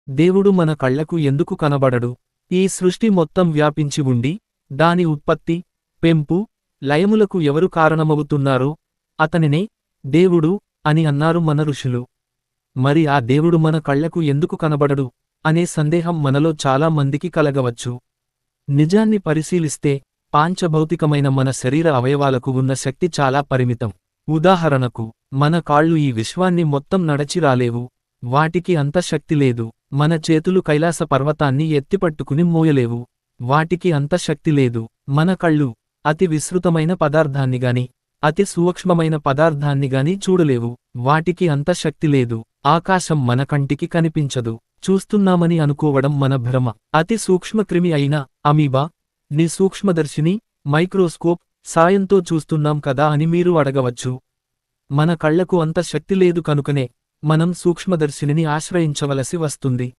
దేవుడు మన కళ్లకు ఎందుకు కనబడడు? ఈ సృష్టి మొత్తం వ్యాపించి ఉండి, దాని ఉత్పత్తి, పెంపు, లయములకు ఎవరు కారణమవుతున్నారో అతనినే దేవుడు అని అన్నారు మన ఋషులు. మరి ఆ దేవుడు మన కళ్లకు ఎందుకు కనబడడు అనే సందేహం మనలో చాలా మందికి కలగవచ్చు. నిజాన్ని పరిశీలిస్తే పాంచభౌతికమైన మన శరీర అవయవాలకు ఉన్న శక్తి చాలా పరిమితం. ఉదాహరణకు, మన కాళ్ళు ఈ విశ్వాన్ని మొత్తం నడచి రాలేవు, వాటికి అంత శక్తి లేదు. మన చేతులు కైలాస పర్వతాన్ని ఎత్తిపట్టుకుని మోయలేవు, వాటికి అంత శక్తి లేదు. మన కళ్ళు అతి విస్తృతమైన పదార్థాన్నిగాని, అతి సూక్ష్మమైన పదార్థాన్నిగాని చూడలేవు, వాటికి అంత శక్తి లేదు. ఆకాశం మన కంటికి కనిపించదు, చూస్తున్నామని అనుకోవడం మన భ్రమ. అతి సూక్ష్మక్రిమి అయిన అమీబా ని సూక్ష్మదర్శిని, మైక్రోస్కోప్ సాయంతో చూస్తున్నాం కదా అని మీరు అడగవచ్చు. మన కళ్లకు అంత శక్తి లేదు కనుకనే మనం సూక్ష్మదర్శినిని ఆశ్రయించవలసి వస్తుంది.